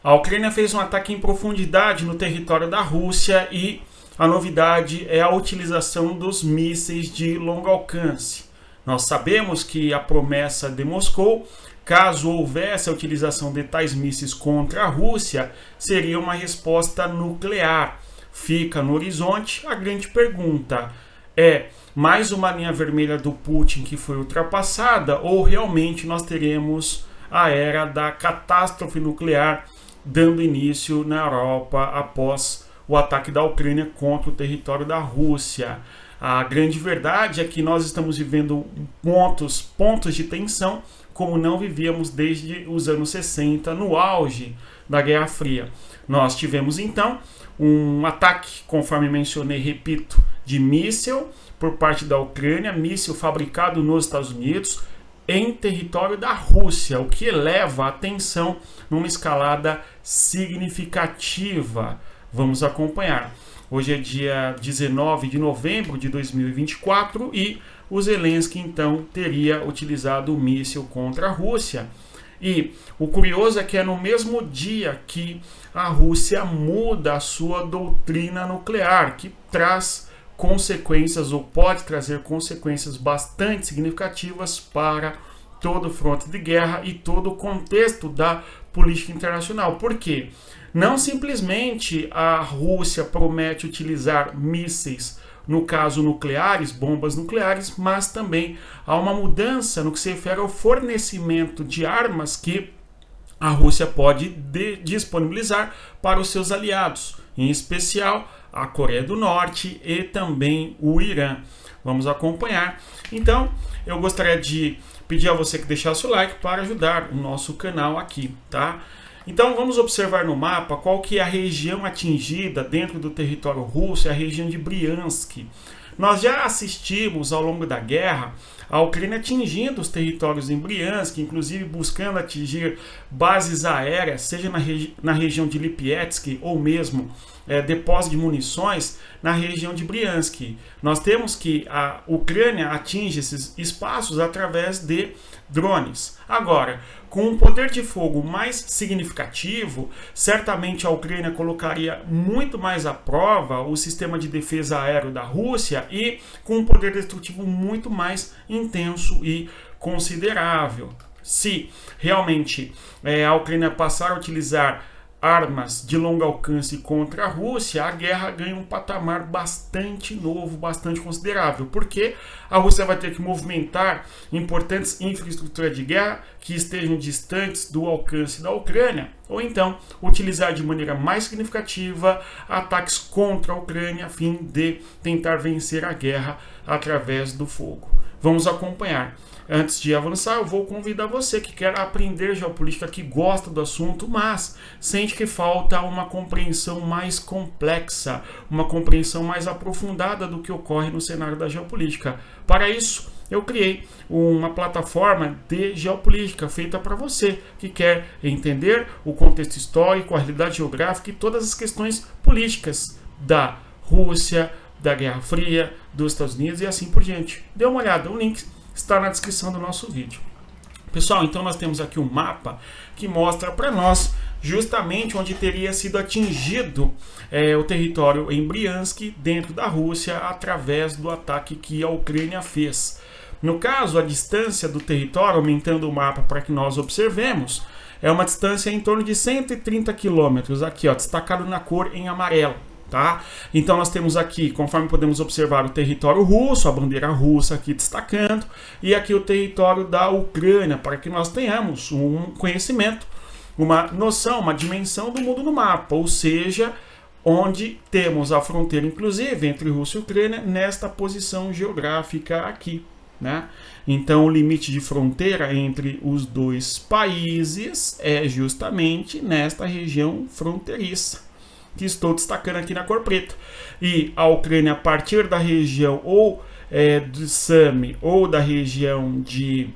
A Ucrânia fez um ataque em profundidade no território da Rússia e a novidade é a utilização dos mísseis de longo alcance. Nós sabemos que a promessa de Moscou, caso houvesse a utilização de tais mísseis contra a Rússia, seria uma resposta nuclear. Fica no horizonte a grande pergunta: é mais uma linha vermelha do Putin que foi ultrapassada ou realmente nós teremos a era da catástrofe nuclear dando início na Europa após o ataque da Ucrânia contra o território da Rússia? A grande verdade é que nós estamos vivendo pontos de tensão como não vivíamos desde os anos 60, no auge da Guerra Fria. Nós tivemos então um ataque, conforme mencionei, repito, de míssil por parte da Ucrânia, míssil fabricado nos Estados Unidos, em território da Rússia, o que eleva a tensão numa escalada significativa. Vamos acompanhar. Hoje é dia 19 de novembro de 2024 e o Zelensky então teria utilizado o míssil contra a Rússia. E o curioso é que é no mesmo dia que a Rússia muda a sua doutrina nuclear, que traz consequências ou pode trazer consequências bastante significativas para todo o fronte de guerra e todo o contexto da política internacional. Por quê? Não simplesmente a Rússia promete utilizar mísseis, no caso nucleares, bombas nucleares, mas também há uma mudança no que se refere ao fornecimento de armas que a Rússia pode disponibilizar para os seus aliados, em especial a Coreia do Norte e também o Irã. Vamos acompanhar. Então, eu gostaria de pedir a você que deixasse o like para ajudar o nosso canal aqui, tá? Então, vamos observar no mapa qual que é a região atingida dentro do território russo, é a região de Briansk. Nós já assistimos ao longo da guerra a Ucrânia atingindo os territórios em Briansk, inclusive buscando atingir bases aéreas, seja na região de Lipetsk ou mesmo depósito de munições na região de Briansk. Nós temos que a Ucrânia atinge esses espaços através de drones. Agora, com um poder de fogo mais significativo, certamente a Ucrânia colocaria muito mais à prova o sistema de defesa aéreo da Rússia e com um poder destrutivo muito mais intenso e considerável. Se realmente a Ucrânia passar a utilizar armas de longo alcance contra a Rússia, a guerra ganha um patamar bastante novo, bastante considerável, porque a Rússia vai ter que movimentar importantes infraestruturas de guerra que estejam distantes do alcance da Ucrânia, ou então utilizar de maneira mais significativa ataques contra a Ucrânia a fim de tentar vencer a guerra através do fogo. Vamos acompanhar. Antes de avançar, eu vou convidar você que quer aprender geopolítica, que gosta do assunto, mas sente que falta uma compreensão mais complexa, uma compreensão mais aprofundada do que ocorre no cenário da geopolítica. Para isso, eu criei uma plataforma de geopolítica feita para você que quer entender o contexto histórico, a realidade geográfica e todas as questões políticas da Rússia, da Guerra Fria, dos Estados Unidos e assim por diante. Dê uma olhada, o link está na descrição do nosso vídeo. Pessoal, então nós temos aqui um mapa que mostra para nós justamente onde teria sido atingido o território em Briansk, dentro da Rússia, através do ataque que a Ucrânia fez. No caso, a distância do território, aumentando o mapa para que nós observemos, é uma distância em torno de 130 quilômetros, aqui ó, destacado na cor em amarelo. Tá? Então nós temos aqui, conforme podemos observar, o território russo, a bandeira russa aqui destacando, e aqui o território da Ucrânia, para que nós tenhamos um conhecimento, uma noção, uma dimensão do mundo no mapa, ou seja, onde temos a fronteira, inclusive, entre Rússia e Ucrânia, nesta posição geográfica aqui. Né? Então o limite de fronteira entre os dois países é justamente nesta região fronteiriça, que estou destacando aqui na cor preta. E a Ucrânia, a partir da região ou de Sumy ou da região de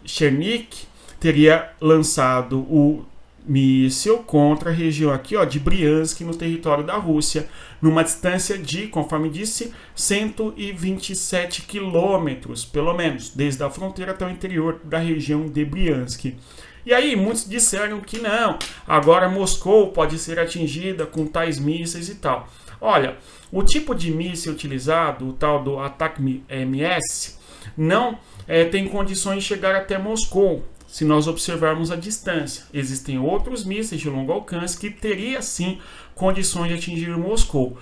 Chernik, teria lançado o míssil contra a região aqui ó, de Briansk, no território da Rússia, numa distância de, conforme disse, 127 quilômetros, pelo menos, desde a fronteira até o interior da região de Briansk. E aí muitos disseram que não, agora Moscou pode ser atingida com tais mísseis e tal. Olha, o tipo de míssil utilizado, o tal do ATACMS, não tem condições de chegar até Moscou, se nós observarmos a distância. Existem outros mísseis de longo alcance que teria sim condições de atingir Moscou,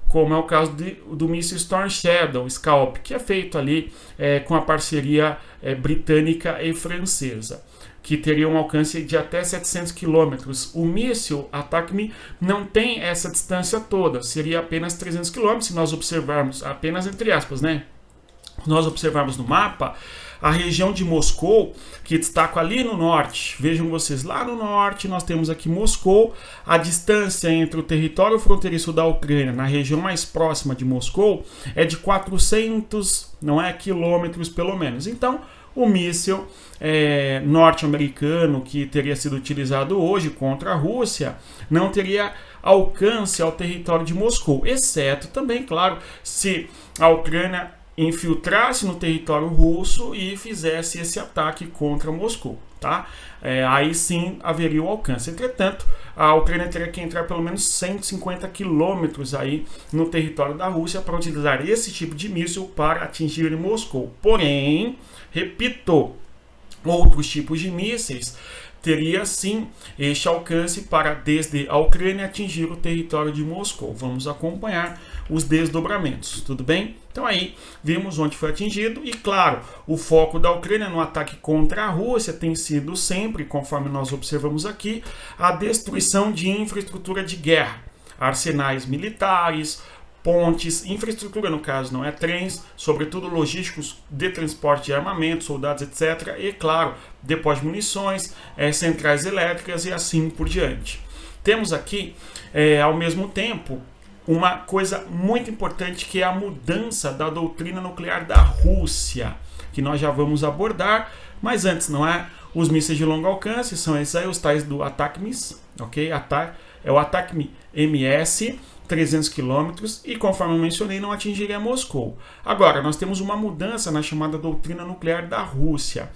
como é o caso do míssil Storm Shadow, Scalp, que é feito ali com a parceria britânica e francesa, que teria um alcance de até 700 km. O míssil ATACMS não tem essa distância toda, seria apenas 300 km, se nós observarmos, apenas entre aspas, né? Se nós observarmos no mapa, a região de Moscou, que destaco ali no norte, vejam vocês, lá no norte nós temos aqui Moscou, a distância entre o território fronteiriço da Ucrânia, na região mais próxima de Moscou, é de 400, quilômetros pelo menos. Então, o míssil norte-americano que teria sido utilizado hoje contra a Rússia não teria alcance ao território de Moscou, exceto também, claro, se a Ucrânia infiltrasse no território russo e fizesse esse ataque contra Moscou, tá? Aí sim haveria o alcance. Entretanto, a Ucrânia teria que entrar pelo menos 150 quilômetros aí no território da Rússia para utilizar esse tipo de míssil para atingir Moscou. Porém, repito, outros tipos de mísseis teria sim este alcance para desde a Ucrânia atingir o território de Moscou. Vamos acompanhar os desdobramentos, tudo bem? Então aí vimos onde foi atingido e claro, o foco da Ucrânia no ataque contra a Rússia tem sido sempre, conforme nós observamos aqui, a destruição de infraestrutura de guerra, arsenais militares, pontes, infraestrutura no caso, não é trens, sobretudo logísticos de transporte de armamentos, soldados, etc. E claro, depós de munições, centrais elétricas e assim por diante. Temos aqui, ao mesmo tempo, uma coisa muito importante que é a mudança da doutrina nuclear da Rússia, que nós já vamos abordar, mas antes, os mísseis de longo alcance são esses aí, os tais do ATACMS, ok? É o ATACMS, 300 km, e conforme eu mencionei, não atingiria Moscou. Agora, nós temos uma mudança na chamada doutrina nuclear da Rússia,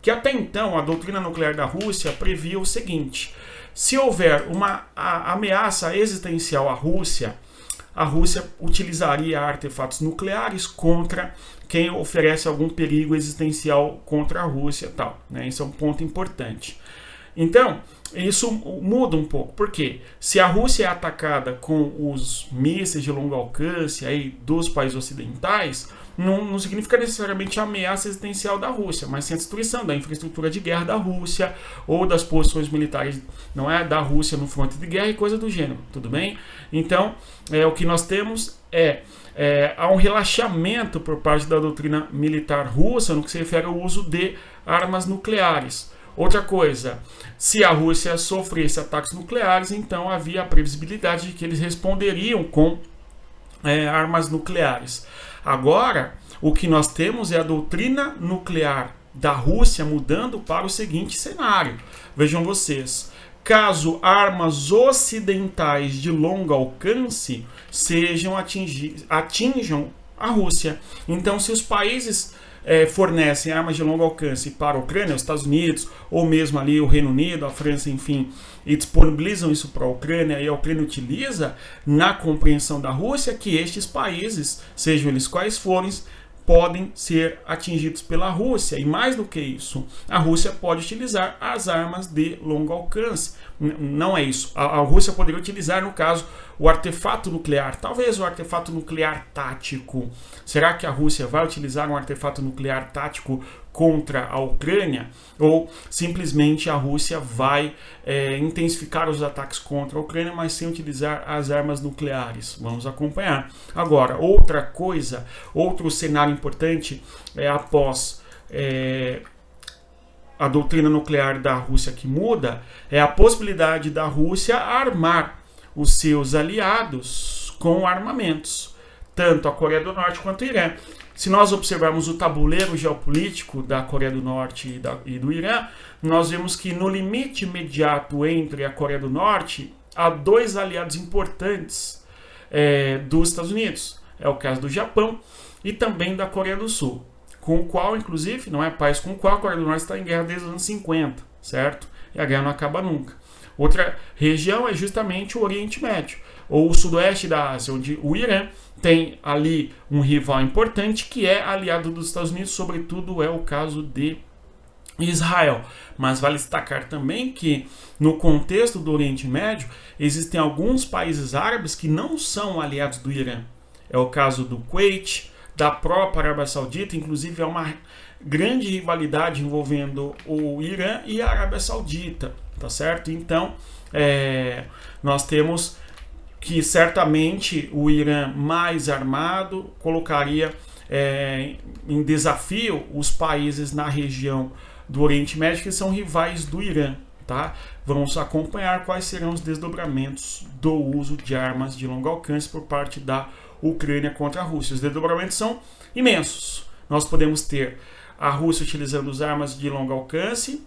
que até então a doutrina nuclear da Rússia previa o seguinte: se houver uma ameaça existencial à Rússia, a Rússia utilizaria artefatos nucleares contra quem oferece algum perigo existencial contra a Rússia, tal, né? Isso é um ponto importante. Então, isso muda um pouco, porque se a Rússia é atacada com os mísseis de longo alcance aí dos países ocidentais, não significa necessariamente a ameaça existencial da Rússia, mas sim a destruição da infraestrutura de guerra da Rússia ou das posições militares da Rússia no fronte de guerra e coisa do gênero, tudo bem? Então, o que nós temos há um relaxamento por parte da doutrina militar russa no que se refere ao uso de armas nucleares. Outra coisa, se a Rússia sofresse ataques nucleares, então havia a previsibilidade de que eles responderiam com armas nucleares. Agora, o que nós temos é a doutrina nuclear da Rússia mudando para o seguinte cenário. Vejam vocês, caso armas ocidentais de longo alcance atinjam a Rússia. Então, se os países fornecem armas de longo alcance para a Ucrânia, os Estados Unidos, ou mesmo ali o Reino Unido, a França, enfim, e disponibilizam isso para a Ucrânia, e a Ucrânia utiliza na compreensão da Rússia que estes países, sejam eles quais forem, podem ser atingidos pela Rússia. E mais do que isso, a Rússia pode utilizar as armas de longo alcance. Não é isso. A Rússia poderia utilizar, no caso, o artefato nuclear, talvez o artefato nuclear tático. Será que a Rússia vai utilizar um artefato nuclear tático contra a Ucrânia? Ou simplesmente a Rússia vai intensificar os ataques contra a Ucrânia, mas sem utilizar as armas nucleares? Vamos acompanhar. Agora, outra coisa, outro cenário importante após a doutrina nuclear da Rússia que muda, é a possibilidade da Rússia armar os seus aliados com armamentos, tanto a Coreia do Norte quanto o Irã. Se nós observarmos o tabuleiro geopolítico da Coreia do Norte e do Irã, nós vemos que no limite imediato entre a Coreia do Norte há dois aliados importantes dos Estados Unidos. É o caso do Japão e também da Coreia do Sul, com o qual, inclusive, não é país com o qual a Coreia do Norte está em guerra desde os anos 50, certo? e a guerra não acaba nunca. Outra região é justamente o Oriente Médio, ou o sudoeste da Ásia, onde o Irã tem ali um rival importante que é aliado dos Estados Unidos, sobretudo é o caso de Israel. Mas vale destacar também que no contexto do Oriente Médio existem alguns países árabes que não são aliados do Irã. É o caso do Kuwait, da própria Arábia Saudita, inclusive é uma grande rivalidade envolvendo o Irã e a Arábia Saudita, tá certo? Então, nós temos que certamente o Irã mais armado colocaria em desafio os países na região do Oriente Médio que são rivais do Irã, tá? Vamos acompanhar quais serão os desdobramentos do uso de armas de longo alcance por parte da Ucrânia contra a Rússia. Os desdobramentos são imensos. Nós podemos ter a Rússia utilizando as armas de longo alcance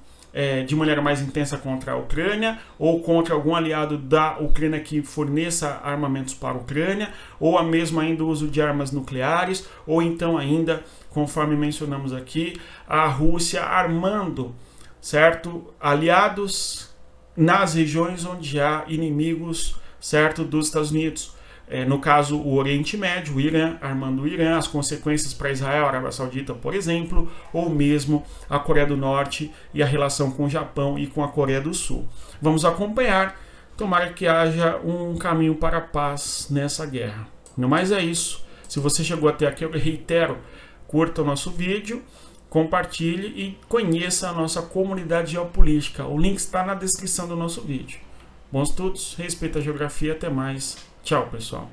de maneira mais intensa contra a Ucrânia, ou contra algum aliado da Ucrânia que forneça armamentos para a Ucrânia, ou a mesmo ainda o uso de armas nucleares, ou então ainda, conforme mencionamos aqui, a Rússia armando, certo, aliados nas regiões onde há inimigos, certo, dos Estados Unidos. No caso, o Oriente Médio, o Irã, armando o Irã, as consequências para Israel, a Arábia Saudita, por exemplo, ou mesmo a Coreia do Norte e a relação com o Japão e com a Coreia do Sul. Vamos acompanhar, tomara que haja um caminho para a paz nessa guerra. No mais é isso. Se você chegou até aqui, eu reitero, curta o nosso vídeo, compartilhe e conheça a nossa comunidade geopolítica. O link está na descrição do nosso vídeo. Bons estudos, respeita a geografia, até mais. Tchau, pessoal.